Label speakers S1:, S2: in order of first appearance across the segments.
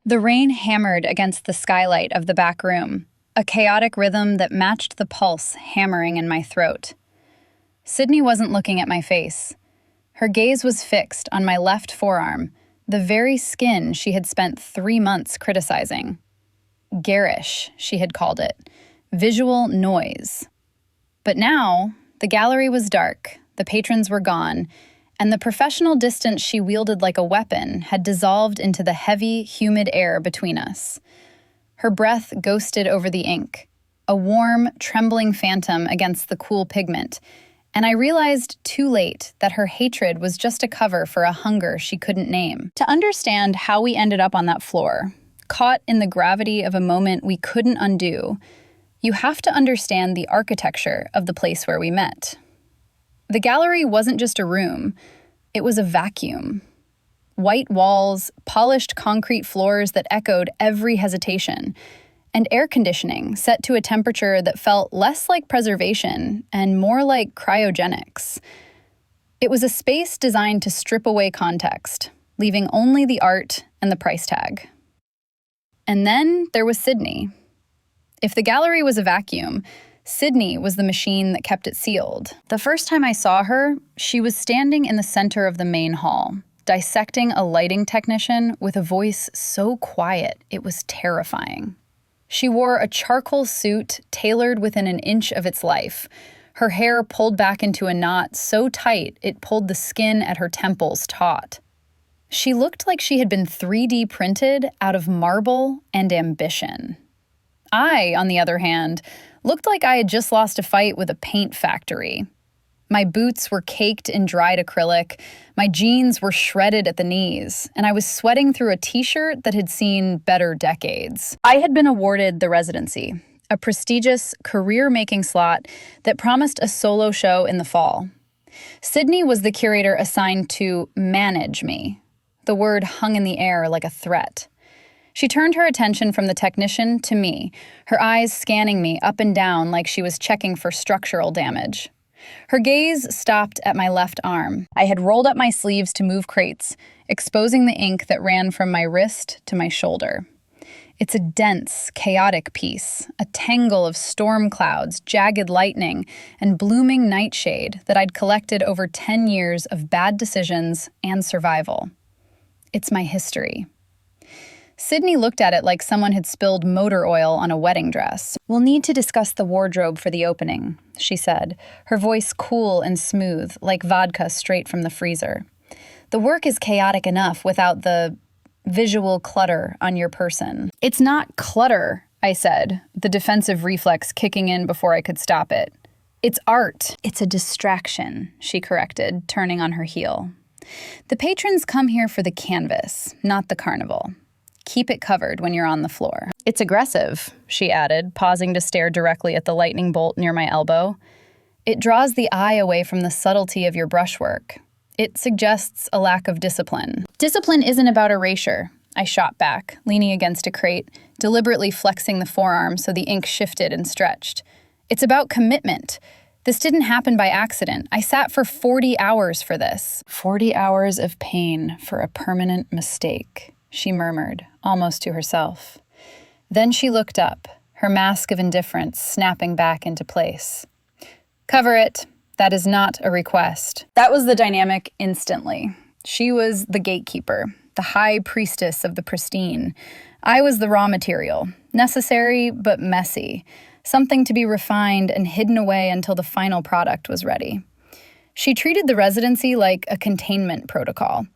S1: The rain hammered against the skylight of the back room, a chaotic rhythm that matched the pulse hammering in my throat. Sydney wasn't looking at my face. Her gaze was fixed on my left forearm, the very skin she had spent 3 months criticizing. Garish, she had called it. Visual noise. But now, the gallery was dark, the patrons were gone, and the professional distance she wielded like a weapon had dissolved into the heavy, humid air between us. Her breath ghosted over the ink, a warm, trembling phantom against the cool pigment, and I realized too late that her hatred was just a cover for a hunger she couldn't name. To understand how we ended up on that floor, caught in the gravity of a moment we couldn't undo, you have to understand the architecture of the place where we met. The gallery wasn't just a room, it was a vacuum. White walls, polished concrete floors that echoed every hesitation, and air conditioning set to a temperature that felt less like preservation and more like cryogenics. It was a space designed to strip away context, leaving only the art and the price tag. And then there was Sydney. If the gallery was a vacuum, Sydney was the machine that kept it sealed. The first time I saw her, she was standing in the center of the main hall, dissecting a lighting technician with a voice so quiet it was terrifying. She wore a charcoal suit tailored within an inch of its life, her hair pulled back into a knot so tight it pulled the skin at her temples taut. She looked like she had been 3D printed out of marble and ambition. I, on the other hand, looked like I had just lost a fight with a paint factory. My boots were caked in dried acrylic, my jeans were shredded at the knees, and I was sweating through a t-shirt that had seen better decades. I had been awarded the residency, a prestigious career-making slot that promised a solo show in the fall. Sydney was the curator assigned to manage me. The word hung in the air like a threat. She turned her attention from the technician to me, her eyes scanning me up and down like she was checking for structural damage. Her gaze stopped at my left arm. I had rolled up my sleeves to move crates, exposing the ink that ran from my wrist to my shoulder. It's a dense, chaotic piece, a tangle of storm clouds, jagged lightning, and blooming nightshade that I'd collected over 10 years of bad decisions and survival. It's my history. Sydney looked at it like someone had spilled motor oil on a wedding dress. "We'll need to discuss the wardrobe for the opening," she said, her voice cool and smooth, like vodka straight from the freezer. "The work is chaotic enough without the visual clutter on your person." "It's not clutter," I said, the defensive reflex kicking in before I could stop it. "It's art." "It's a distraction," she corrected, turning on her heel. "The patrons come here for the canvas, not the carnival. Keep it covered when you're on the floor." "It's aggressive," she added, pausing to stare directly at the lightning bolt near my elbow. "It draws the eye away from the subtlety of your brushwork. It suggests a lack of discipline." "Discipline isn't about erasure," I shot back, leaning against a crate, deliberately flexing the forearm so the ink shifted and stretched. "It's about commitment. This didn't happen by accident. I sat for 40 hours for this." 40 hours of pain for a permanent mistake, she murmured, almost to herself. Then she looked up, her mask of indifference snapping back into place. "Cover it. That is not a request." That was the dynamic instantly. She was the gatekeeper, the high priestess of the pristine. I was the raw material, necessary but messy, something to be refined and hidden away until the final product was ready. She treated the residency like a containment protocol.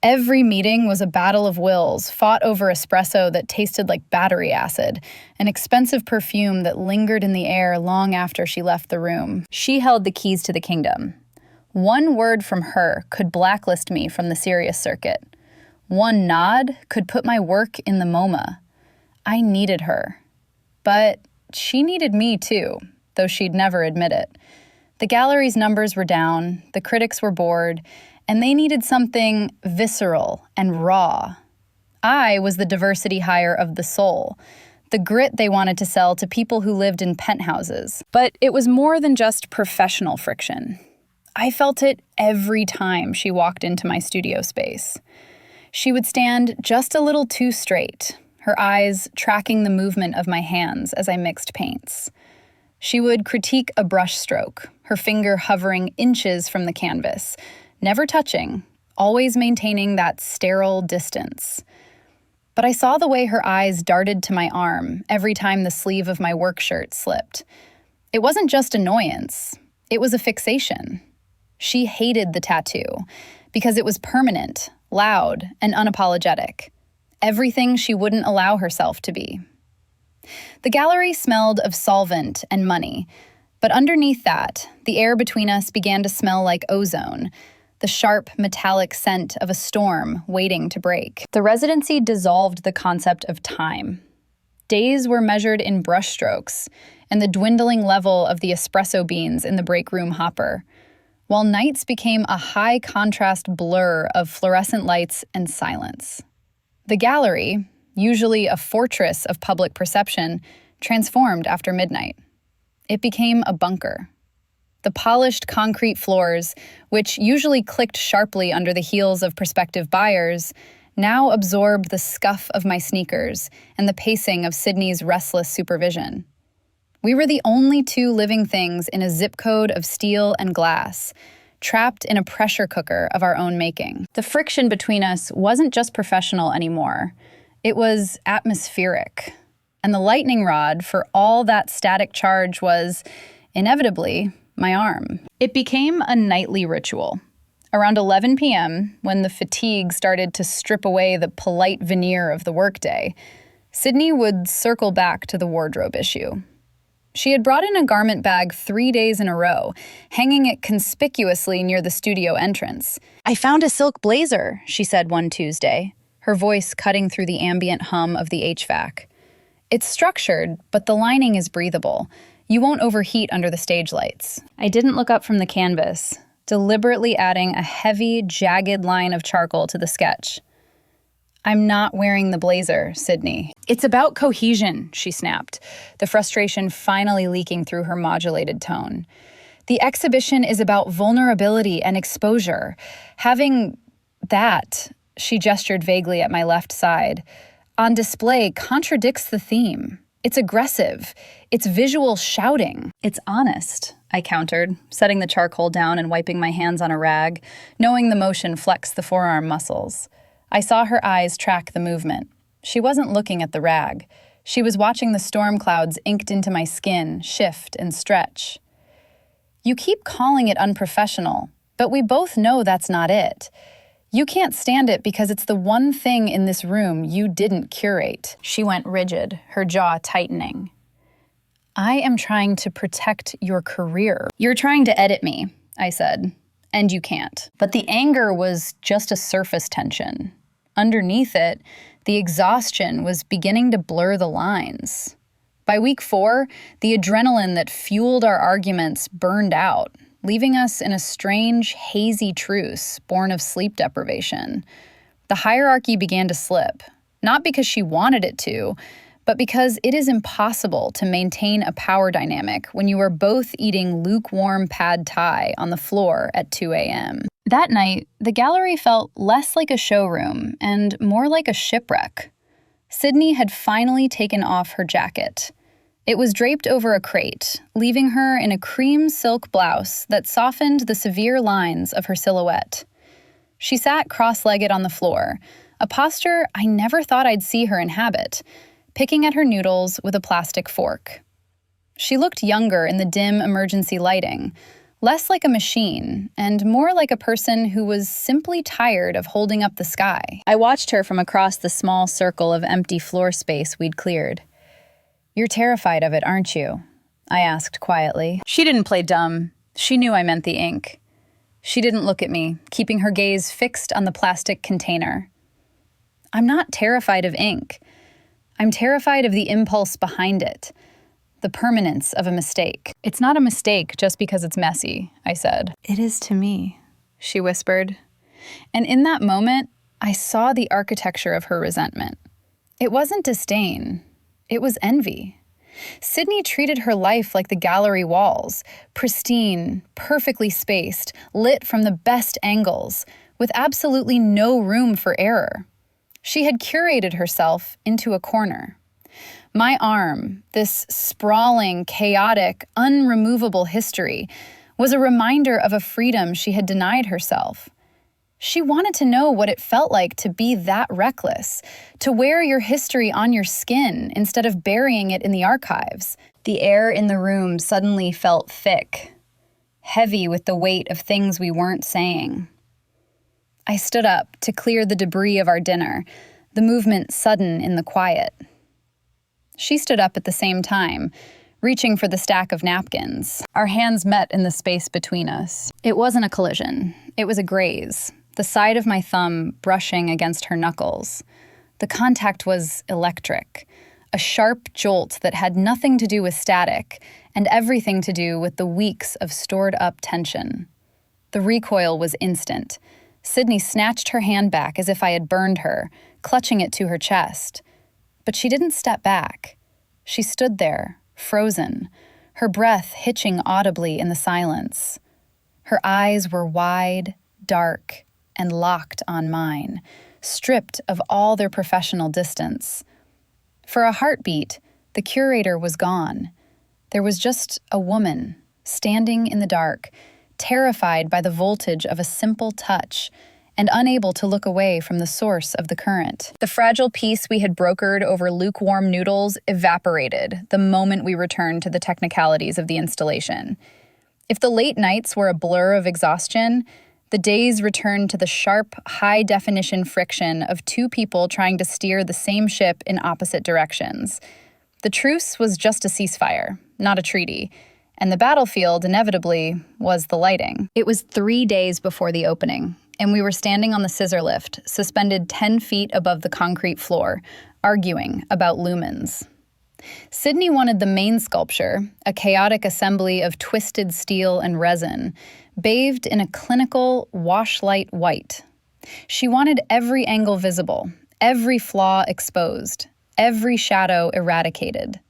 S1: Every meeting was a battle of wills, fought over espresso that tasted like battery acid, an expensive perfume that lingered in the air long after she left the room. She held the keys to the kingdom. One word from her could blacklist me from the serious circuit. One nod could put my work in the MoMA. I needed her. But she needed me too, though she'd never admit it. The gallery's numbers were down, the critics were bored, and they needed something visceral and raw. I was the diversity hire of the soul, the grit they wanted to sell to people who lived in penthouses. But it was more than just professional friction. I felt it every time she walked into my studio space. She would stand just a little too straight, her eyes tracking the movement of my hands as I mixed paints. She would critique a brush stroke, her finger hovering inches from the canvas, never touching, always maintaining that sterile distance. But I saw the way her eyes darted to my arm every time the sleeve of my work shirt slipped. It wasn't just annoyance, it was a fixation. She hated the tattoo because it was permanent, loud, and unapologetic. Everything she wouldn't allow herself to be. The gallery smelled of solvent and money, but underneath that, the air between us began to smell like ozone, the sharp, metallic scent of a storm waiting to break. The residency dissolved the concept of time. Days were measured in brushstrokes and the dwindling level of the espresso beans in the break room hopper, while nights became a high-contrast blur of fluorescent lights and silence. The gallery, usually a fortress of public perception, transformed after midnight. It became a bunker. The polished concrete floors, which usually clicked sharply under the heels of prospective buyers, now absorbed the scuff of my sneakers and the pacing of Sydney's restless supervision. We were the only two living things in a zip code of steel and glass, trapped in a pressure cooker of our own making. The friction between us wasn't just professional anymore. It was atmospheric. And the lightning rod for all that static charge was, inevitably, my arm. It became a nightly ritual. Around 11 p.m., when the fatigue started to strip away the polite veneer of the workday, Sydney would circle back to the wardrobe issue. She had brought in a garment bag 3 days in a row, hanging it conspicuously near the studio entrance. "I found a silk blazer," she said one Tuesday, her voice cutting through the ambient hum of the HVAC. "It's structured, but the lining is breathable. You won't overheat under the stage lights." I didn't look up from the canvas, deliberately adding a heavy, jagged line of charcoal to the sketch. "I'm not wearing the blazer, Sydney." "It's about cohesion," she snapped, the frustration finally leaking through her modulated tone. "The exhibition is about vulnerability and exposure. Having that," she gestured vaguely at my left side, "on display contradicts the theme. It's aggressive. It's visual shouting. It's honest," I countered, setting the charcoal down and wiping my hands on a rag, knowing the motion flexed the forearm muscles. I saw her eyes track the movement. She wasn't looking at the rag. She was watching the storm clouds inked into my skin shift and stretch. "You keep calling it unprofessional, but we both know that's not it. You can't stand it because it's the one thing in this room you didn't curate." She went rigid, her jaw tightening. "I am trying to protect your career." "You're trying to edit me," I said, "and you can't." But the anger was just a surface tension. Underneath it, the exhaustion was beginning to blur the lines. By week 4, the adrenaline that fueled our arguments burned out, leaving us in a strange, hazy truce born of sleep deprivation. The hierarchy began to slip, not because she wanted it to, but because it is impossible to maintain a power dynamic when you are both eating lukewarm pad thai on the floor at 2 a.m. That night, the gallery felt less like a showroom and more like a shipwreck. Sydney had finally taken off her jacket. It was draped over a crate, leaving her in a cream silk blouse that softened the severe lines of her silhouette. She sat cross-legged on the floor, a posture I never thought I'd see her inhabit, picking at her noodles with a plastic fork. She looked younger in the dim emergency lighting, less like a machine, and more like a person who was simply tired of holding up the sky. I watched her from across the small circle of empty floor space we'd cleared. "You're terrified of it, aren't you?" I asked quietly. She didn't play dumb. She knew I meant the ink. She didn't look at me, keeping her gaze fixed on the plastic container. "I'm not terrified of ink. I'm terrified of the impulse behind it, the permanence of a mistake." "It's not a mistake just because it's messy," I said. "It is to me," she whispered. And in that moment, I saw the architecture of her resentment. It wasn't disdain. It was envy. Sydney treated her life like the gallery walls, pristine, perfectly spaced, lit from the best angles, with absolutely no room for error. She had curated herself into a corner. My arm, this sprawling, chaotic, unremovable history, was a reminder of a freedom she had denied herself. She wanted to know what it felt like to be that reckless, to wear your history on your skin instead of burying it in the archives. The air in the room suddenly felt thick, heavy with the weight of things we weren't saying. I stood up to clear the debris of our dinner, the movement sudden in the quiet. She stood up at the same time, reaching for the stack of napkins. Our hands met in the space between us. It wasn't a collision. It was a graze, the side of my thumb brushing against her knuckles. The contact was electric, a sharp jolt that had nothing to do with static and everything to do with the weeks of stored-up tension. The recoil was instant. Sydney snatched her hand back as if I had burned her, clutching it to her chest. But she didn't step back. She stood there, frozen, her breath hitching audibly in the silence. Her eyes were wide, dark, and locked on mine, stripped of all their professional distance. For a heartbeat, the curator was gone. There was just a woman, standing in the dark, terrified by the voltage of a simple touch, and unable to look away from the source of the current. The fragile peace we had brokered over lukewarm noodles evaporated the moment we returned to the technicalities of the installation. If the late nights were a blur of exhaustion, the days returned to the sharp, high-definition friction of two people trying to steer the same ship in opposite directions. The truce was just a ceasefire, not a treaty, and the battlefield, inevitably, was the lighting. It was 3 days before the opening, and we were standing on the scissor lift, suspended 10 feet above the concrete floor, arguing about lumens. Sydney wanted the main sculpture, a chaotic assembly of twisted steel and resin, bathed in a clinical washlight white. She wanted every angle visible, every flaw exposed, every shadow eradicated.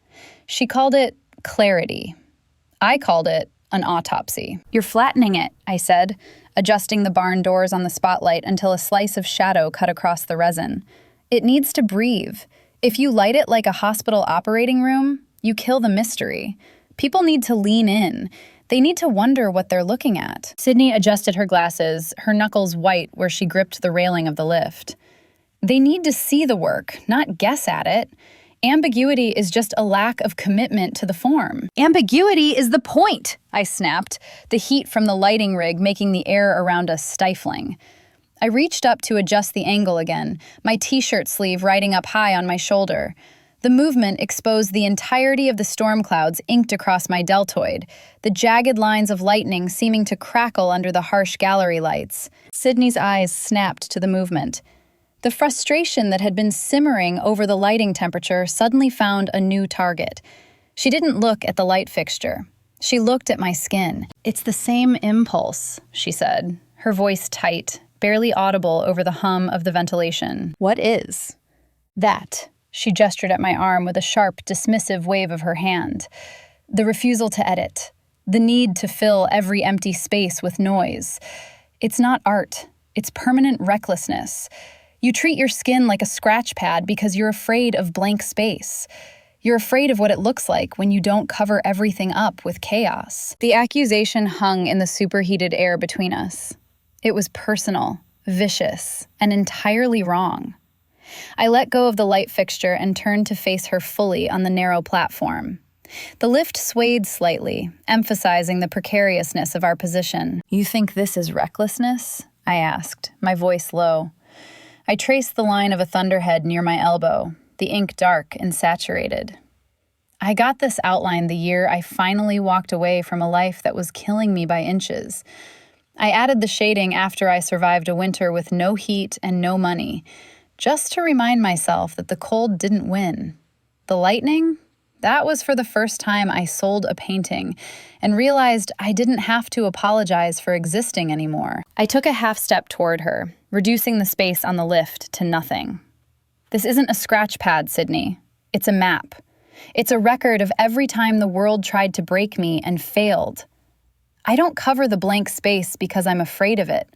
S1: She called it clarity. I called it an autopsy. "You're flattening it," I said, adjusting the barn doors on the spotlight until a slice of shadow cut across the resin. "It needs to breathe. If you light it like a hospital operating room, you kill the mystery. People need to lean in. They need to wonder what they're looking at." Sydney adjusted her glasses, her knuckles white where she gripped the railing of the lift. "They need to see the work, not guess at it. Ambiguity is just a lack of commitment to the form." "Ambiguity is the point," I snapped, the heat from the lighting rig making the air around us stifling. I reached up to adjust the angle again, my t-shirt sleeve riding up high on my shoulder. The movement exposed the entirety of the storm clouds inked across my deltoid, the jagged lines of lightning seeming to crackle under the harsh gallery lights. Sydney's eyes snapped to the movement. The frustration that had been simmering over the lighting temperature suddenly found a new target. She didn't look at the light fixture. She looked at my skin. "It's the same impulse," she said, her voice tight, barely audible over the hum of the ventilation. "What is?" "That." She gestured at my arm with a sharp, dismissive wave of her hand. "The refusal to edit. The need to fill every empty space with noise. It's not art. It's permanent recklessness. You treat your skin like a scratch pad because you're afraid of blank space. You're afraid of what it looks like when you don't cover everything up with chaos." The accusation hung in the superheated air between us. It was personal, vicious, and entirely wrong. I let go of the light fixture and turned to face her fully on the narrow platform. The lift swayed slightly, emphasizing the precariousness of our position. "You think this is recklessness?" I asked, my voice low. I traced the line of a thunderhead near my elbow, the ink dark and saturated. "I got this outline the year I finally walked away from a life that was killing me by inches. I added the shading after I survived a winter with no heat and no money, just to remind myself that the cold didn't win. The lightning? That was for the first time I sold a painting and realized I didn't have to apologize for existing anymore." I took a half step toward her, reducing the space on the lift to nothing. "This isn't a scratch pad, Sydney. It's a map. It's a record of every time the world tried to break me and failed. I don't cover the blank space because I'm afraid of it.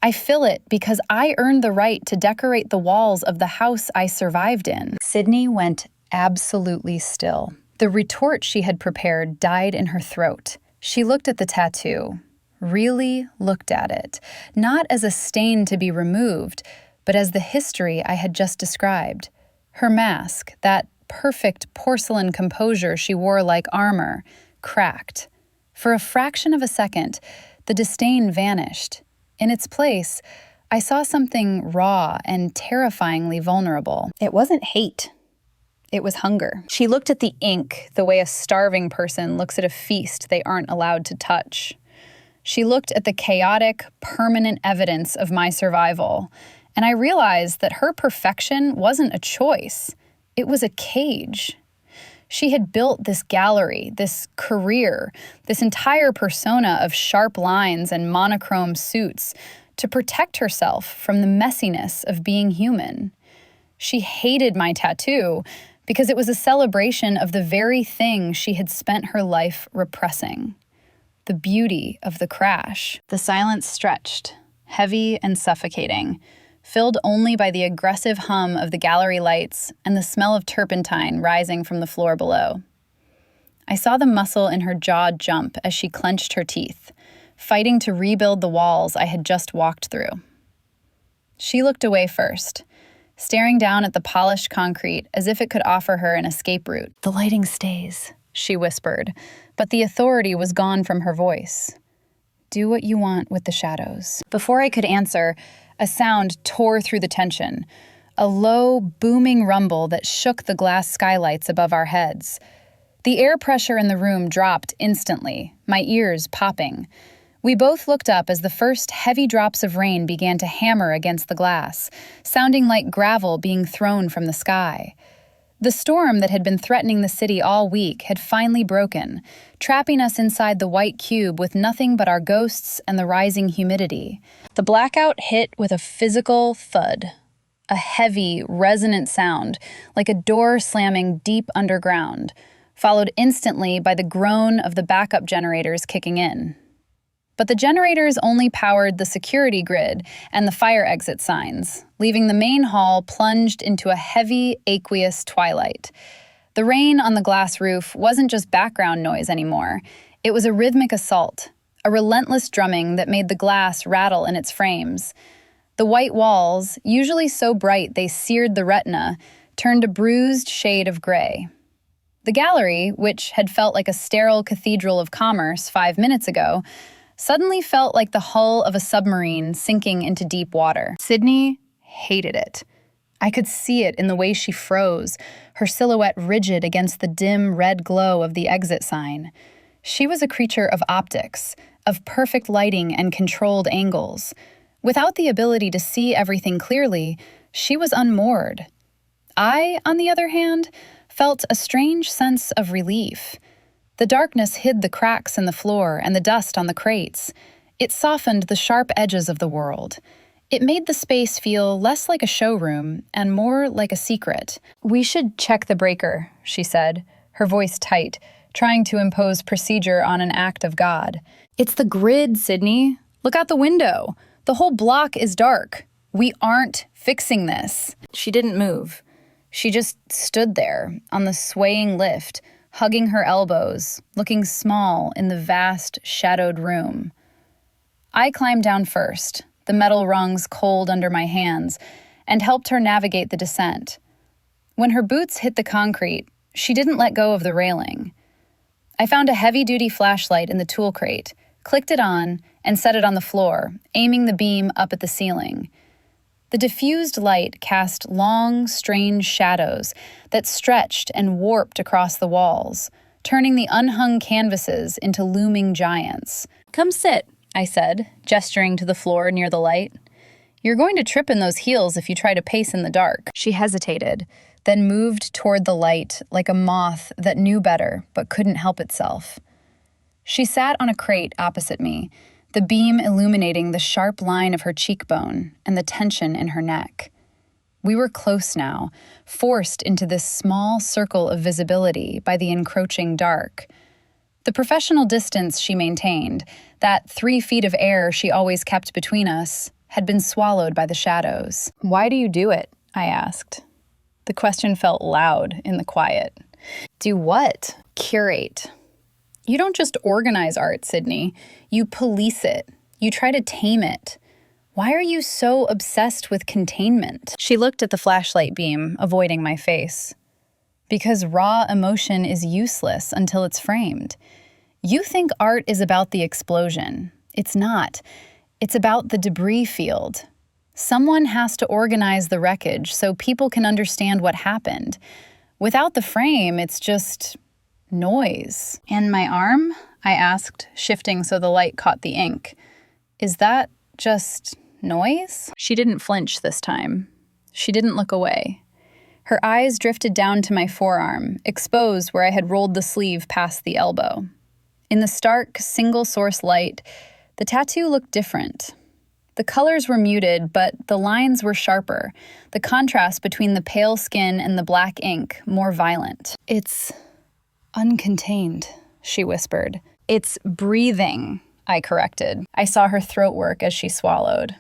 S1: I fill it because I earned the right to decorate the walls of the house I survived in. Sydney went absolutely still. The retort she had prepared died in her throat. She looked at the tattoo, really looked at it, not as a stain to be removed, but as the history I had just described. Her mask, that perfect porcelain composure she wore like armor, cracked. For a fraction of a second, the disdain vanished. In its place, I saw something raw and terrifyingly vulnerable. It wasn't hate. It was hunger. She looked at the ink the way a starving person looks at a feast they aren't allowed to touch. She looked at the chaotic, permanent evidence of my survival, and I realized that her perfection wasn't a choice. It was a cage. She had built this gallery, this career, this entire persona of sharp lines and monochrome suits to protect herself from the messiness of being human. She hated my tattoo because it was a celebration of the very thing she had spent her life repressing. The beauty of the crash. The silence stretched, heavy and suffocating, filled only by the aggressive hum of the gallery lights and the smell of turpentine rising from the floor below. I saw the muscle in her jaw jump as she clenched her teeth, fighting to rebuild the walls I had just walked through. She looked away first, staring down at the polished concrete as if it could offer her an escape route. "The lighting stays," she whispered, but the authority was gone from her voice. "Do what you want with the shadows." Before I could answer, a sound tore through the tension, a low, booming rumble that shook the glass skylights above our heads. The air pressure in the room dropped instantly, my ears popping. We both looked up as the first heavy drops of rain began to hammer against the glass, sounding like gravel being thrown from the sky. The storm that had been threatening the city all week had finally broken, trapping us inside the white cube with nothing but our ghosts and the rising humidity. The blackout hit with a physical thud, a heavy, resonant sound, like a door slamming deep underground, followed instantly by the groan of the backup generators kicking in. But the generators only powered the security grid and the fire exit signs, leaving the main hall plunged into a heavy, aqueous twilight. The rain on the glass roof wasn't just background noise anymore. It was a rhythmic assault, a relentless drumming that made the glass rattle in its frames. The white walls, usually so bright they seared the retina, turned a bruised shade of gray. The gallery, which had felt like a sterile cathedral of commerce 5 minutes ago, suddenly felt like the hull of a submarine sinking into deep water. Sydney hated it. I could see it in the way she froze, her silhouette rigid against the dim red glow of the exit sign. She was a creature of optics, of perfect lighting and controlled angles. Without the ability to see everything clearly, she was unmoored. I, on the other hand, felt a strange sense of relief. The darkness hid the cracks in the floor and the dust on the crates. It softened the sharp edges of the world. It made the space feel less like a showroom and more like a secret. "We should check the breaker," she said, her voice tight, trying to impose procedure on an act of God. "It's the grid, Sydney. Look out the window. The whole block is dark. We aren't fixing this." She didn't move. She just stood there on the swaying lift, hugging her elbows, looking small in the vast, shadowed room. I climbed down first, the metal rungs cold under my hands, and helped her navigate the descent. When her boots hit the concrete, she didn't let go of the railing. I found a heavy-duty flashlight in the tool crate, clicked it on, and set it on the floor, aiming the beam up at the ceiling. The diffused light cast long, strange shadows that stretched and warped across the walls, turning the unhung canvases into looming giants. "Come sit," I said, gesturing to the floor near the light. "You're going to trip in those heels if you try to pace in the dark." She hesitated, then moved toward the light like a moth that knew better but couldn't help itself. She sat on a crate opposite me, the beam illuminating the sharp line of her cheekbone and the tension in her neck. We were close now, forced into this small circle of visibility by the encroaching dark. The professional distance she maintained, that 3 feet of air she always kept between us, had been swallowed by the shadows. "Why do you do it?" I asked. The question felt loud in the quiet. "Do what?" "Curate. You don't just organize art, Sydney. You police it. You try to tame it. Why are you so obsessed with containment?" She looked at the flashlight beam, avoiding my face. "Because raw emotion is useless until it's framed. You think art is about the explosion. It's not. It's about the debris field. Someone has to organize the wreckage so people can understand what happened. Without the frame, it's just noise." "And my arm?" I asked, shifting so the light caught the ink. "Is that just noise?" She didn't flinch this time. She didn't look away. Her eyes drifted down to my forearm, exposed where I had rolled the sleeve past the elbow. In the stark, single-source light, the tattoo looked different. The colors were muted, but the lines were sharper, the contrast between the pale skin and the black ink more violent. "It's uncontained," she whispered. "It's breathing," I corrected. I saw her throat work as she swallowed.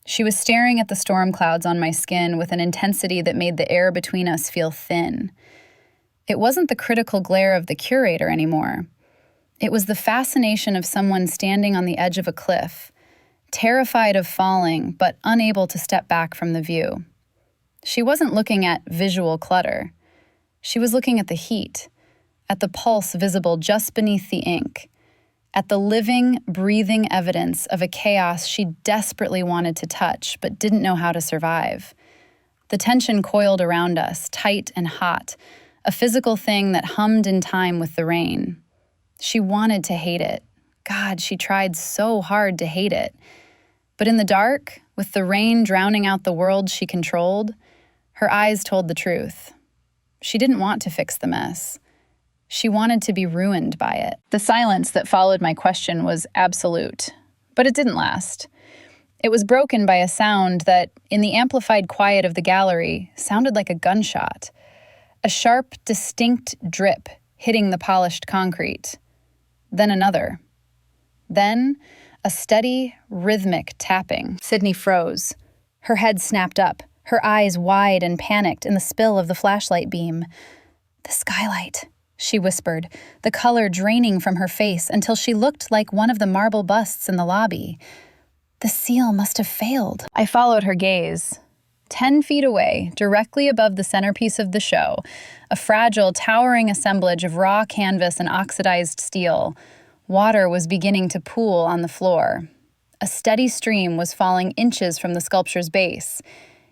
S1: She was staring at the storm clouds on my skin with an intensity that made the air between us feel thin. It wasn't the critical glare of the curator anymore. It was the fascination of someone standing on the edge of a cliff, terrified of falling, but unable to step back from the view. She wasn't looking at visual clutter. She was looking at the heat, at the pulse visible just beneath the ink, at the living, breathing evidence of a chaos she desperately wanted to touch but didn't know how to survive. The tension coiled around us, tight and hot, a physical thing that hummed in time with the rain. She wanted to hate it. God, she tried so hard to hate it. But in the dark, with the rain drowning out the world she controlled, her eyes told the truth. She didn't want to fix the mess. She wanted to be ruined by it. The silence that followed my question was absolute, but it didn't last. It was broken by a sound that, in the amplified quiet of the gallery, sounded like a gunshot. A sharp, distinct drip hitting the polished concrete. Then another. Then a steady, rhythmic tapping. Sydney froze. Her head snapped up, her eyes wide and panicked in the spill of the flashlight beam. "The skylight," she whispered, the color draining from her face until she looked like one of the marble busts in the lobby. "The seal must have failed." I followed her gaze. 10 feet away, directly above the centerpiece of the show, a fragile, towering assemblage of raw canvas and oxidized steel, water was beginning to pool on the floor. A steady stream was falling inches from the sculpture's base.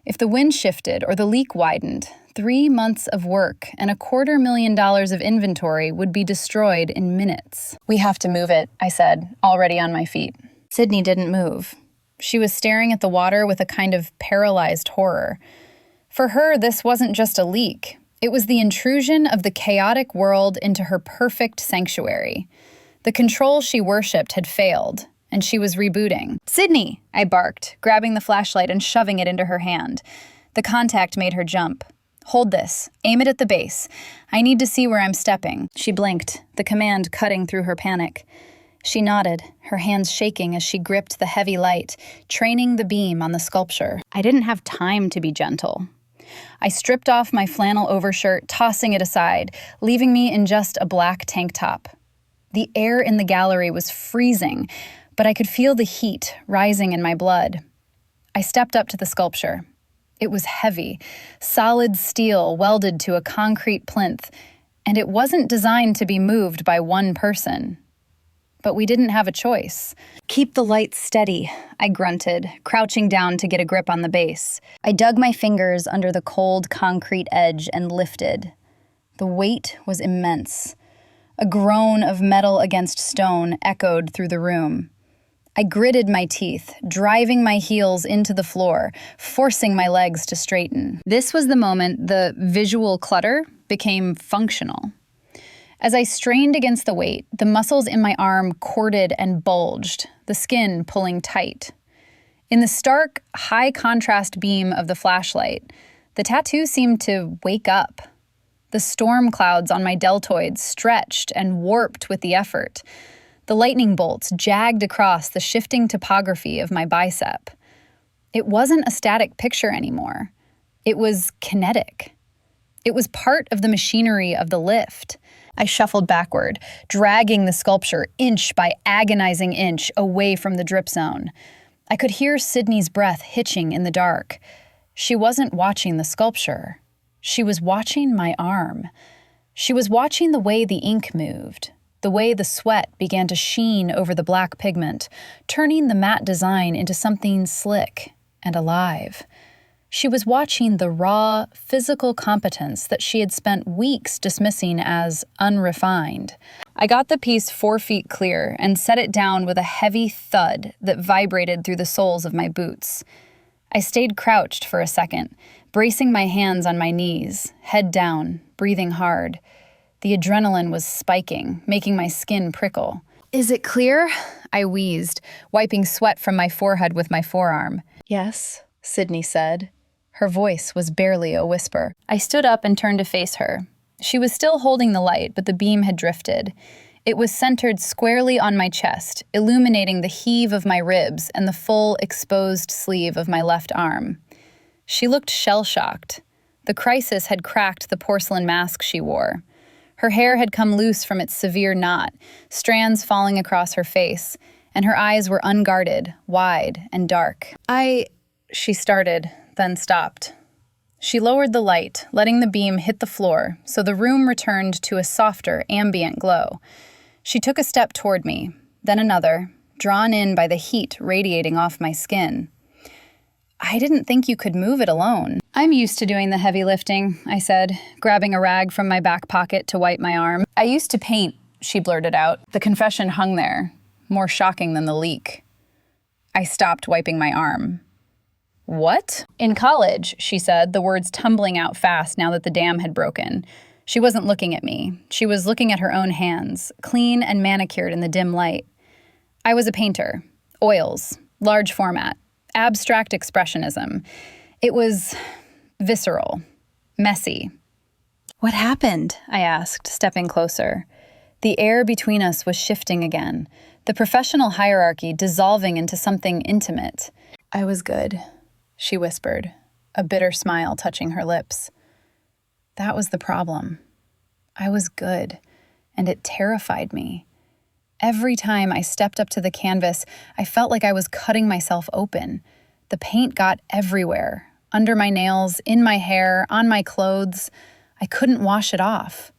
S1: If the wind shifted or the leak widened, 3 months of work and $250,000 of inventory would be destroyed in minutes. "We have to move it," I said, already on my feet. Sydney didn't move. She was staring at the water with a kind of paralyzed horror. For her, this wasn't just a leak. It was the intrusion of the chaotic world into her perfect sanctuary. The control she worshipped had failed, and she was rebooting. "Sydney!" I barked, grabbing the flashlight and shoving it into her hand. The contact made her jump. "Hold this. Aim it at the base. I need to see where I'm stepping." She blinked, the command cutting through her panic. She nodded, her hands shaking as she gripped the heavy light, training the beam on the sculpture. I didn't have time to be gentle. I stripped off my flannel overshirt, tossing it aside, leaving me in just a black tank top. The air in the gallery was freezing, but I could feel the heat rising in my blood. I stepped up to the sculpture. It was heavy, solid steel welded to a concrete plinth, and it wasn't designed to be moved by one person. But we didn't have a choice. "Keep the light steady," I grunted, crouching down to get a grip on the base. I dug my fingers under the cold concrete edge and lifted. The weight was immense. A groan of metal against stone echoed through the room. I gritted my teeth, driving my heels into the floor, forcing my legs to straighten. This was the moment the visual clutter became functional. As I strained against the weight, the muscles in my arm corded and bulged, the skin pulling tight. In the stark, high-contrast beam of the flashlight, the tattoo seemed to wake up. The storm clouds on my deltoids stretched and warped with the effort. The lightning bolts jagged across the shifting topography of my bicep. It wasn't a static picture anymore. It was kinetic. It was part of the machinery of the lift. I shuffled backward, dragging the sculpture inch by agonizing inch away from the drip zone. I could hear Sydney's breath hitching in the dark. She wasn't watching the sculpture. She was watching my arm. She was watching the way the ink moved, the way the sweat began to sheen over the black pigment, turning the matte design into something slick and alive. She was watching the raw, physical competence that she had spent weeks dismissing as unrefined. I got the piece 4 feet clear and set it down with a heavy thud that vibrated through the soles of my boots. I stayed crouched for a second, bracing my hands on my knees, head down, breathing hard. The adrenaline was spiking, making my skin prickle. "Is it clear?" I wheezed, wiping sweat from my forehead with my forearm. "Yes," Sydney said. Her voice was barely a whisper. I stood up and turned to face her. She was still holding the light, but the beam had drifted. It was centered squarely on my chest, illuminating the heave of my ribs and the full, exposed sleeve of my left arm. She looked shell-shocked. The crisis had cracked the porcelain mask she wore. Her hair had come loose from its severe knot, strands falling across her face, and her eyes were unguarded, wide, and dark. She started, then stopped. She lowered the light, letting the beam hit the floor, so the room returned to a softer, ambient glow. She took a step toward me, then another, drawn in by the heat radiating off my skin. "I didn't think you could move it alone." "I'm used to doing the heavy lifting," I said, grabbing a rag from my back pocket to wipe my arm. "I used to paint," she blurted out. The confession hung there, more shocking than the leak. I stopped wiping my arm. "What?" "In college," she said, the words tumbling out fast now that the dam had broken. She wasn't looking at me. She was looking at her own hands, clean and manicured in the dim light. "I was a painter. Oils. Large format. Abstract expressionism. It was visceral. Messy." "What happened?" I asked, stepping closer. The air between us was shifting again, the professional hierarchy dissolving into something intimate. "I was good," she whispered, a bitter smile touching her lips. That was the problem. I was good, and it terrified me. Every time I stepped up to the canvas, I felt like I was cutting myself open. The paint got everywhere, under my nails, in my hair, on my clothes. I couldn't wash it off.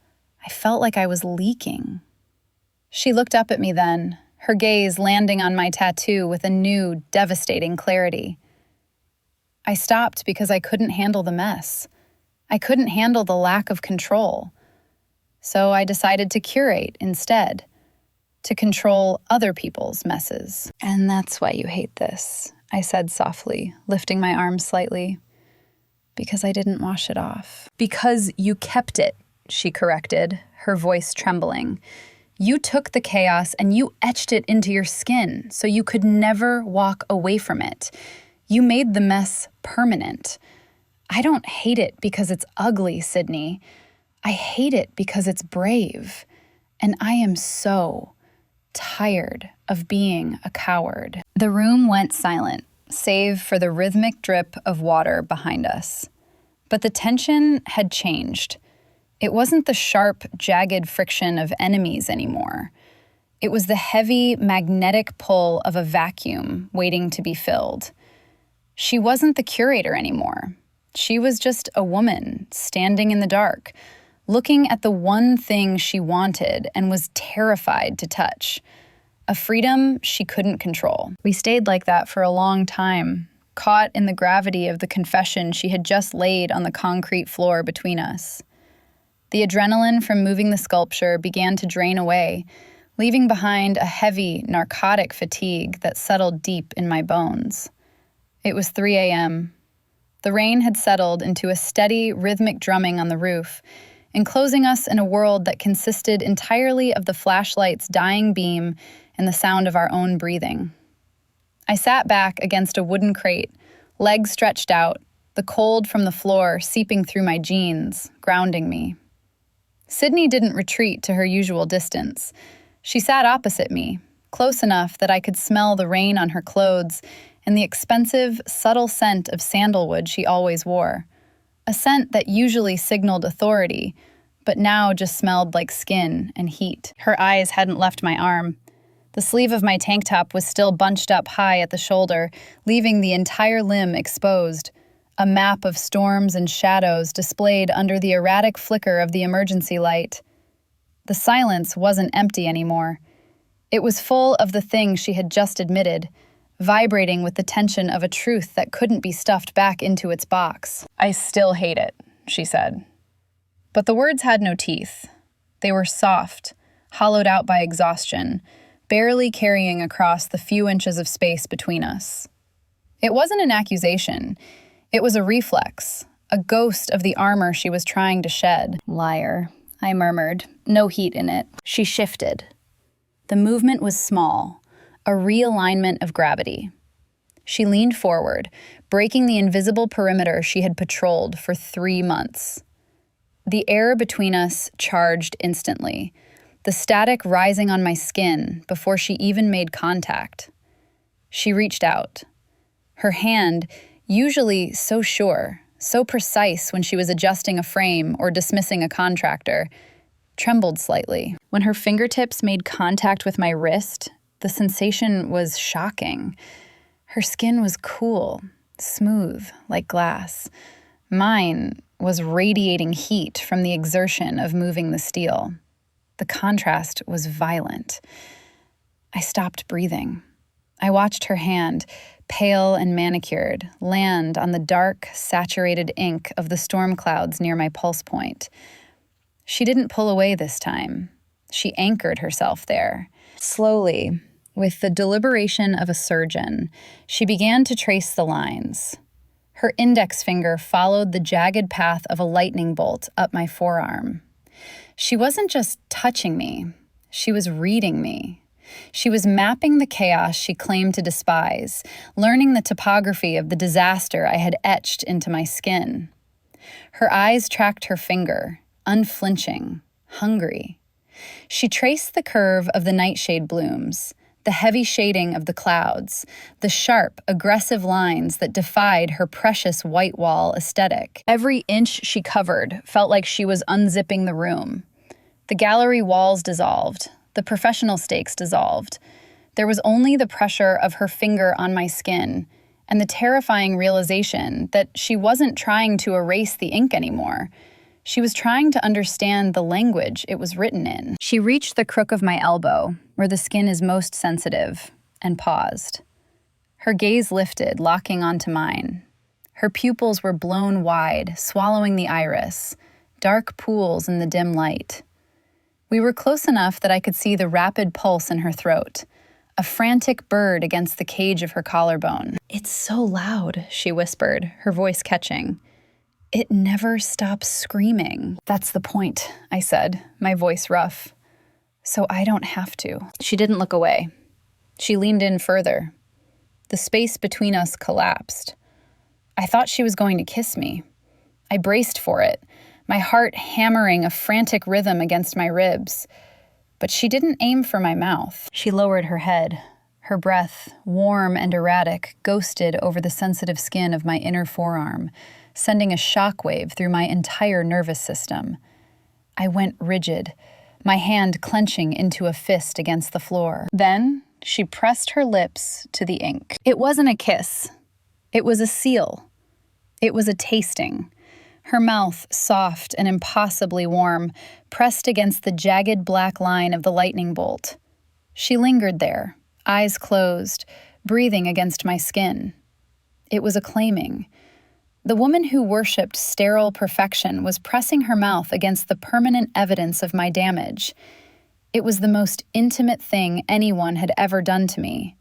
S1: I felt like I was leaking. She looked up at me then, her gaze landing on my tattoo with a new, devastating clarity. I stopped because I couldn't handle the mess. I couldn't handle the lack of control. So I decided to curate instead, to control other people's messes. "And that's why you hate this," I said softly, lifting my arm slightly. "Because I didn't wash it off." "Because you kept it," she corrected, her voice trembling. "You took the chaos and you etched it into your skin so you could never walk away from it. You made the mess permanent. I don't hate it because it's ugly, Sydney. I hate it because it's brave. And I am so tired of being a coward." The room went silent, save for the rhythmic drip of water behind us. But the tension had changed. It wasn't the sharp, jagged friction of enemies anymore. It was the heavy, magnetic pull of a vacuum waiting to be filled. She wasn't the curator anymore. She was just a woman standing in the dark, looking at the one thing she wanted and was terrified to touch, a freedom she couldn't control. We stayed like that for a long time, caught in the gravity of the confession she had just laid on the concrete floor between us. The adrenaline from moving the sculpture began to drain away, leaving behind a heavy, narcotic fatigue that settled deep in my bones. It was 3 a.m. The rain had settled into a steady, rhythmic drumming on the roof, enclosing us in a world that consisted entirely of the flashlight's dying beam and the sound of our own breathing. I sat back against a wooden crate, legs stretched out, the cold from the floor seeping through my jeans, grounding me. Sydney didn't retreat to her usual distance. She sat opposite me, close enough that I could smell the rain on her clothes and the expensive, subtle scent of sandalwood she always wore. A scent that usually signaled authority, but now just smelled like skin and heat. Her eyes hadn't left my arm. The sleeve of my tank top was still bunched up high at the shoulder, leaving the entire limb exposed. A map of storms and shadows displayed under the erratic flicker of the emergency light. The silence wasn't empty anymore. It was full of the thing she had just admitted, vibrating with the tension of a truth that couldn't be stuffed back into its box. "I still hate it," she said. But the words had no teeth. They were soft, hollowed out by exhaustion, barely carrying across the few inches of space between us. It wasn't an accusation. It was a reflex, a ghost of the armor she was trying to shed. "Liar," I murmured, no heat in it. She shifted. The movement was small, a realignment of gravity. She leaned forward, breaking the invisible perimeter she had patrolled for 3 months. The air between us charged instantly, the static rising on my skin before she even made contact. She reached out. Her hand, usually so sure, so precise when she was adjusting a frame or dismissing a contractor, trembled slightly. When her fingertips made contact with my wrist, the sensation was shocking. Her skin was cool, smooth, like glass. Mine was radiating heat from the exertion of moving the steel. The contrast was violent. I stopped breathing. I watched her hand, pale and manicured, land on the dark, saturated ink of the storm clouds near my pulse point. She didn't pull away this time. She anchored herself there. Slowly, with the deliberation of a surgeon, she began to trace the lines. Her index finger followed the jagged path of a lightning bolt up my forearm. She wasn't just touching me. She was reading me. She was mapping the chaos she claimed to despise, learning the topography of the disaster I had etched into my skin. Her eyes tracked her finger, unflinching, hungry. She traced the curve of the nightshade blooms, the heavy shading of the clouds, the sharp, aggressive lines that defied her precious white wall aesthetic. Every inch she covered felt like she was unzipping the room. The gallery walls dissolved. The professional stakes dissolved. There was only the pressure of her finger on my skin and the terrifying realization that she wasn't trying to erase the ink anymore. She was trying to understand the language it was written in. She reached the crook of my elbow, where the skin is most sensitive, and paused. Her gaze lifted, locking onto mine. Her pupils were blown wide, swallowing the iris, dark pools in the dim light. We were close enough that I could see the rapid pulse in her throat, a frantic bird against the cage of her collarbone. "It's so loud," she whispered, her voice catching. "It never stops screaming." "That's the point," I said, my voice rough. "So I don't have to." She didn't look away. She leaned in further. The space between us collapsed. I thought she was going to kiss me. I braced for it, my heart hammering a frantic rhythm against my ribs. But she didn't aim for my mouth. She lowered her head. Her breath, warm and erratic, ghosted over the sensitive skin of my inner forearm, sending a shockwave through my entire nervous system. I went rigid, my hand clenching into a fist against the floor. Then she pressed her lips to the ink. It wasn't a kiss. It was a seal. It was a tasting. Her mouth, soft and impossibly warm, pressed against the jagged black line of the lightning bolt. She lingered there, eyes closed, breathing against my skin. It was a claiming. The woman who worshipped sterile perfection was pressing her mouth against the permanent evidence of my damage. It was the most intimate thing anyone had ever done to me.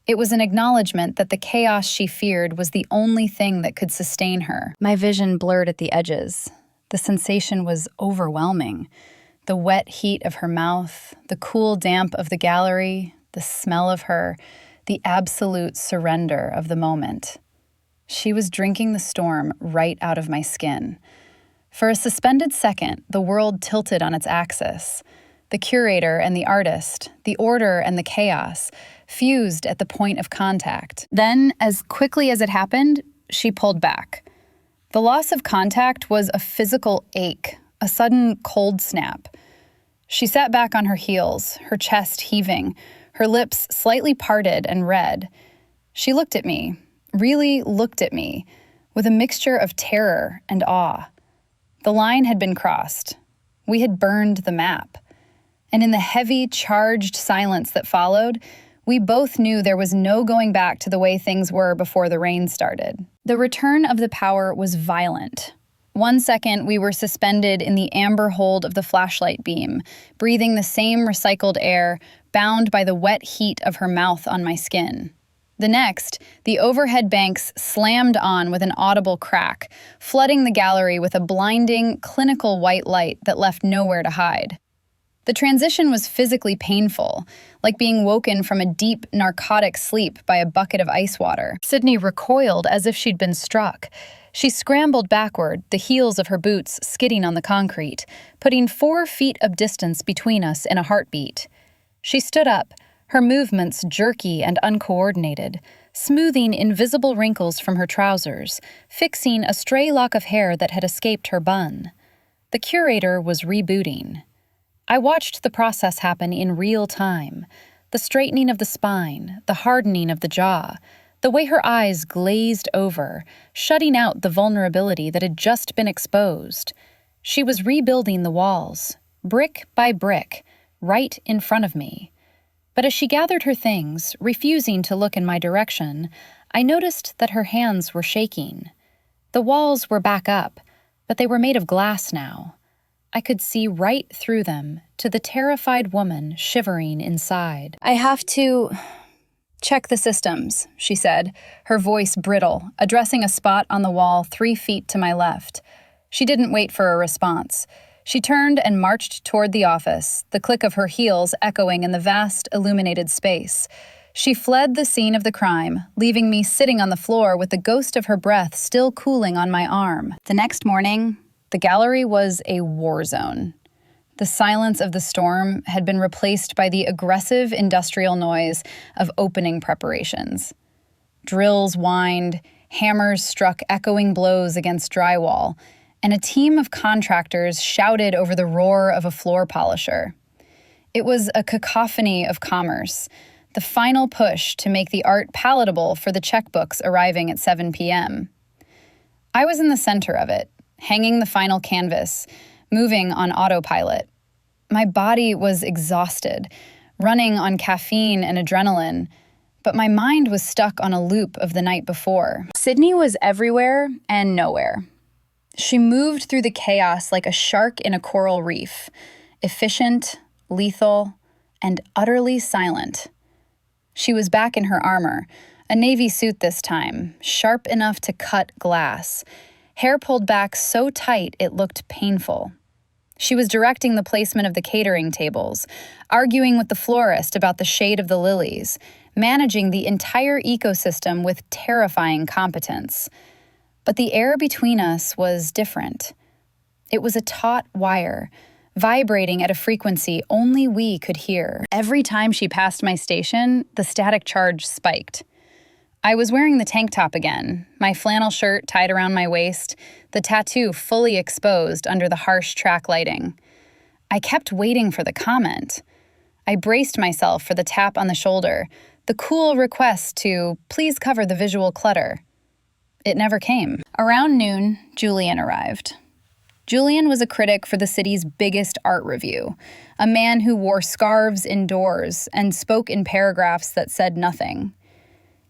S1: It was an acknowledgement that the chaos she feared was the only thing that could sustain her. My vision blurred at the edges. The sensation was overwhelming. The wet heat of her mouth, the cool damp of the gallery, the smell of her, the absolute surrender of the moment. She was drinking the storm right out of my skin. For a suspended second, the world tilted on its axis. The curator and the artist, the order and the chaos, fused at the point of contact. Then, as quickly as it happened, she pulled back. The loss of contact was a physical ache, a sudden cold snap. She sat back on her heels, her chest heaving, her lips slightly parted and red. She looked at me, really looked at me, with a mixture of terror and awe. The line had been crossed. We had burned the map. And in the heavy, charged silence that followed, we both knew there was no going back to the way things were before the rain started. The return of the power was violent. 1 second, we were suspended in the amber hold of the flashlight beam, breathing the same recycled air, bound by the wet heat of her mouth on my skin. The next, the overhead banks slammed on with an audible crack, flooding the gallery with a blinding, clinical white light that left nowhere to hide. The transition was physically painful, like being woken from a deep, narcotic sleep by a bucket of ice water. Sydney recoiled as if she'd been struck. She scrambled backward, the heels of her boots skidding on the concrete, putting 4 feet of distance between us in a heartbeat. She stood up, her movements jerky and uncoordinated, smoothing invisible wrinkles from her trousers, fixing a stray lock of hair that had escaped her bun. The curator was rebooting. I watched the process happen in real time, the straightening of the spine, the hardening of the jaw, the way her eyes glazed over, shutting out the vulnerability that had just been exposed. She was rebuilding the walls, brick by brick, right in front of me. But as she gathered her things, refusing to look in my direction, I noticed that her hands were shaking. The walls were back up, but they were made of glass now. I could see right through them to the terrified woman shivering inside. "I have to check the systems," she said, her voice brittle, addressing a spot on the wall 3 feet to my left. She didn't wait for a response. She turned and marched toward the office, the click of her heels echoing in the vast, illuminated space. She fled the scene of the crime, leaving me sitting on the floor with the ghost of her breath still cooling on my arm. The next morning, the gallery was a war zone. The silence of the storm had been replaced by the aggressive industrial noise of opening preparations. Drills whined, hammers struck echoing blows against drywall, and a team of contractors shouted over the roar of a floor polisher. It was a cacophony of commerce, the final push to make the art palatable for the checkbooks arriving at 7 p.m. I was in the center of it, hanging the final canvas, moving on autopilot. My body was exhausted, running on caffeine and adrenaline, but my mind was stuck on a loop of the night before. Sydney was everywhere and nowhere. She moved through the chaos like a shark in a coral reef, efficient, lethal, and utterly silent. She was back in her armor, a navy suit this time, sharp enough to cut glass, hair pulled back so tight it looked painful. She was directing the placement of the catering tables, arguing with the florist about the shade of the lilies, managing the entire ecosystem with terrifying competence. But the air between us was different. It was a taut wire, vibrating at a frequency only we could hear. Every time she passed my station, the static charge spiked. I was wearing the tank top again, my flannel shirt tied around my waist, the tattoo fully exposed under the harsh track lighting. I kept waiting for the comment. I braced myself for the tap on the shoulder, the cool request to please cover the visual clutter. It never came. Around noon, Julian arrived. Julian was a critic for the city's biggest art review, a man who wore scarves indoors and spoke in paragraphs that said nothing.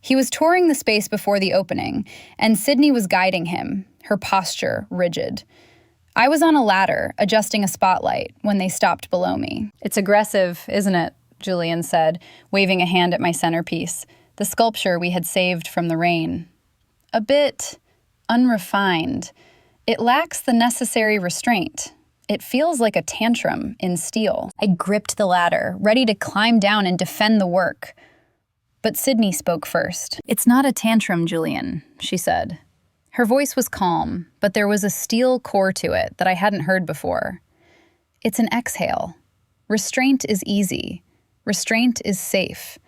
S1: He was touring the space before the opening, and Sydney was guiding him, her posture rigid. I was on a ladder, adjusting a spotlight, when they stopped below me. "It's aggressive, isn't it?" Julian said, waving a hand at my centerpiece, the sculpture we had saved from the rain. "A bit unrefined. It lacks the necessary restraint. It feels like a tantrum in steel." I gripped the ladder, ready to climb down and defend the work. But Sydney spoke first. "It's not a tantrum, Julian," she said. Her voice was calm, but there was a steel core to it that I hadn't heard before. "It's an exhale. Restraint is easy. Restraint is safe.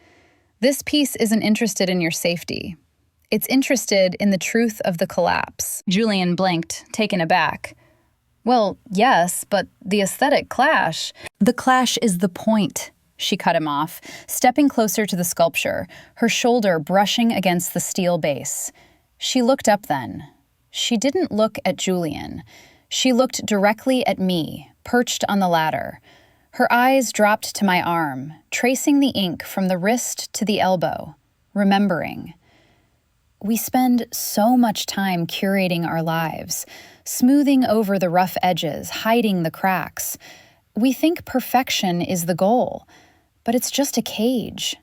S1: This piece isn't interested in your safety. It's interested in the truth of the collapse. Julian blinked, taken aback. Well, yes, but the aesthetic clash. The clash is the point, she cut him off, stepping closer to the sculpture, her shoulder brushing against the steel base. She looked up then. She didn't look at Julian. She looked directly at me, perched on the ladder. Her eyes dropped to my arm, tracing the ink from the wrist to the elbow, remembering. We spend so much time curating our lives, smoothing over the rough edges, hiding the cracks. We think perfection is the goal, but it's just a cage.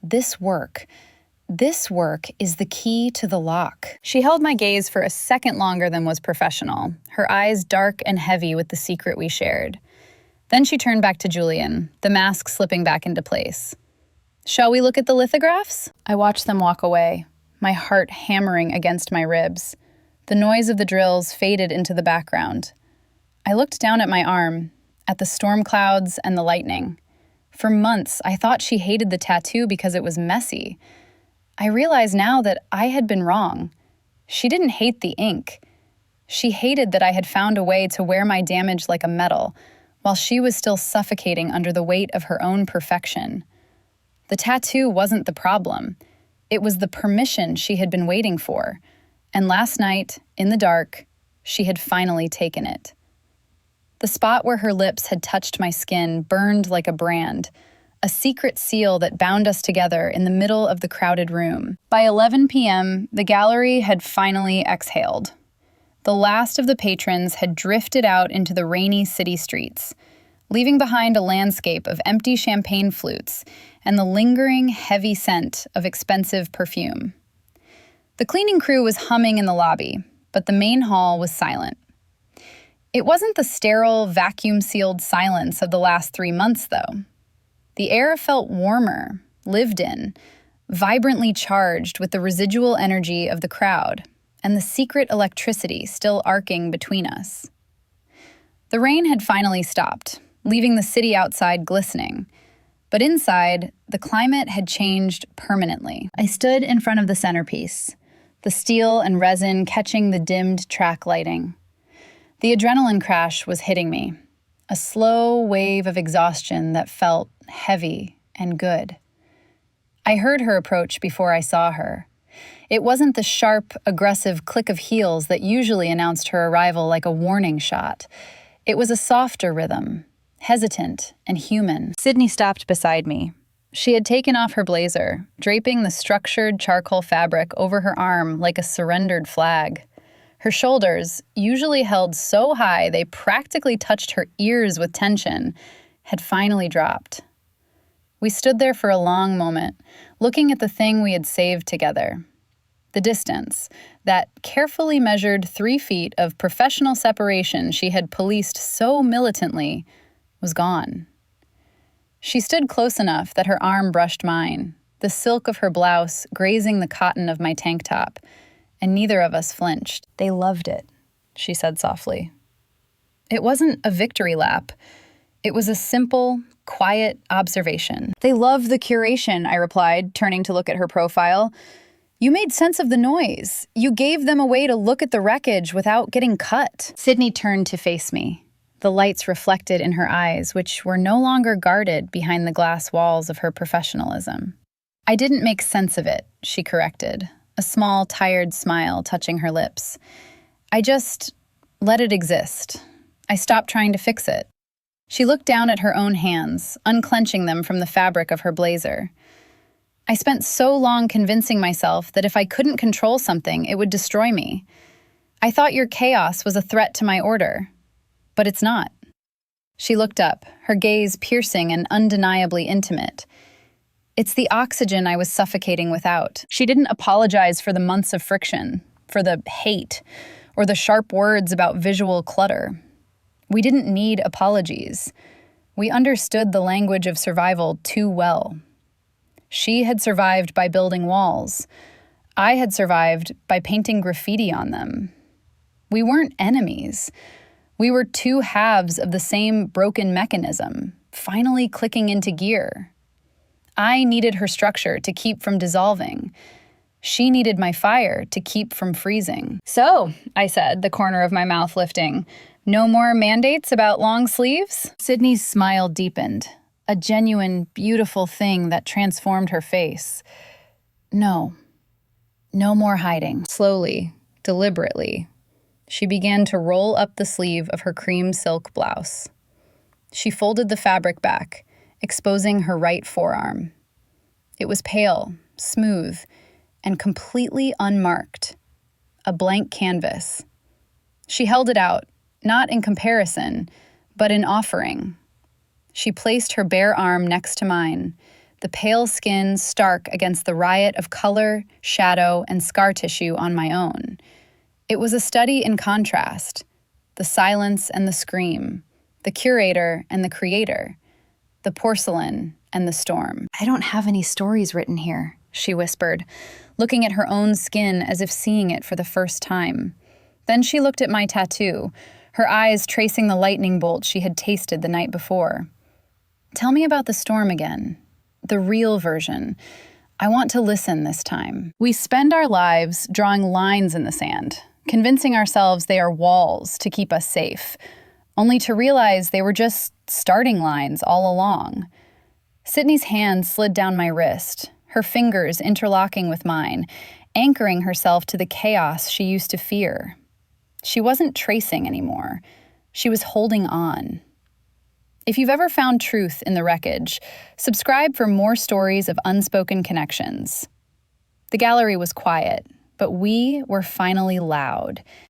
S1: This work is the key to the lock. She held my gaze for a second longer than was professional, her eyes dark and heavy with the secret we shared. Then she turned back to Julian, the mask slipping back into place. Shall we look at the lithographs? I watched them walk away, my heart hammering against my ribs. The noise of the drills faded into the background. I looked down at my arm, at the storm clouds and the lightning. For months, I thought she hated the tattoo because it was messy. I realize now that I had been wrong. She didn't hate the ink. She hated that I had found a way to wear my damage like a medal, while she was still suffocating under the weight of her own perfection. The tattoo wasn't the problem. It was the permission she had been waiting for. And last night, in the dark, she had finally taken it. The spot where her lips had touched my skin burned like a brand, a secret seal that bound us together in the middle of the crowded room. By 11 p.m., the gallery had finally exhaled. The last of the patrons had drifted out into the rainy city streets, leaving behind a landscape of empty champagne flutes and the lingering, heavy scent of expensive perfume. The cleaning crew was humming in the lobby, but the main hall was silent. It wasn't the sterile, vacuum-sealed silence of the last 3 months, though. The air felt warmer, lived in, vibrantly charged with the residual energy of the crowd and the secret electricity still arcing between us. The rain had finally stopped, leaving the city outside glistening. But inside, the climate had changed permanently. I stood in front of the centerpiece, the steel and resin catching the dimmed track lighting. The adrenaline crash was hitting me, a slow wave of exhaustion that felt heavy and good. I heard her approach before I saw her. It wasn't the sharp, aggressive click of heels that usually announced her arrival like a warning shot. It was a softer rhythm, hesitant and human. Sydney stopped beside me. She had taken off her blazer, draping the structured charcoal fabric over her arm like a surrendered flag. Her shoulders, usually held so high they practically touched her ears with tension, had finally dropped. We stood there for a long moment, looking at the thing we had saved together. The distance, that carefully measured 3 feet of professional separation she had policed so militantly, was gone. She stood close enough that her arm brushed mine, the silk of her blouse grazing the cotton of my tank top, and neither of us flinched. They loved it, she said softly. It wasn't a victory lap. It was a simple, quiet observation. They love the curation, I replied, turning to look at her profile. You made sense of the noise. You gave them a way to look at the wreckage without getting cut. Sydney turned to face me, the lights reflected in her eyes, which were no longer guarded behind the glass walls of her professionalism. I didn't make sense of it, she corrected, a small, tired smile touching her lips. I just let it exist. I stopped trying to fix it. She looked down at her own hands, unclenching them from the fabric of her blazer. I spent so long convincing myself that if I couldn't control something, it would destroy me. I thought your chaos was a threat to my order, but it's not. She looked up, her gaze piercing and undeniably intimate. It's the oxygen I was suffocating without. She didn't apologize for the months of friction, for the hate, or the sharp words about visual clutter. We didn't need apologies. We understood the language of survival too well. She had survived by building walls. I had survived by painting graffiti on them. We weren't enemies. We were 2 halves of the same broken mechanism, finally clicking into gear. I needed her structure to keep from dissolving. She needed my fire to keep from freezing. "So," I said, the corner of my mouth lifting, "no more mandates about long sleeves?" Sydney's smile deepened, a genuine, beautiful thing that transformed her face. "No. No more hiding." Slowly, deliberately, she began to roll up the sleeve of her cream silk blouse. She folded the fabric back, exposing her right forearm. It was pale, smooth, and completely unmarked. A blank canvas. She held it out, not in comparison, but in offering. She placed her bare arm next to mine, the pale skin stark against the riot of color, shadow, and scar tissue on my own. It was a study in contrast, the silence and the scream, the curator and the creator, the porcelain and the storm. "I don't have any stories written here," she whispered, looking at her own skin as if seeing it for the first time. Then she looked at my tattoo, her eyes tracing the lightning bolt she had tasted the night before. "Tell me about the storm again. The real version. I want to listen this time." We spend our lives drawing lines in the sand, convincing ourselves they are walls to keep us safe, only to realize they were just starting lines all along. Sydney's hand slid down my wrist, her fingers interlocking with mine, anchoring herself to the chaos she used to fear. She wasn't tracing anymore. She was holding on. If you've ever found truth in the wreckage, subscribe for more stories of unspoken connections. The gallery was quiet, but we were finally loud.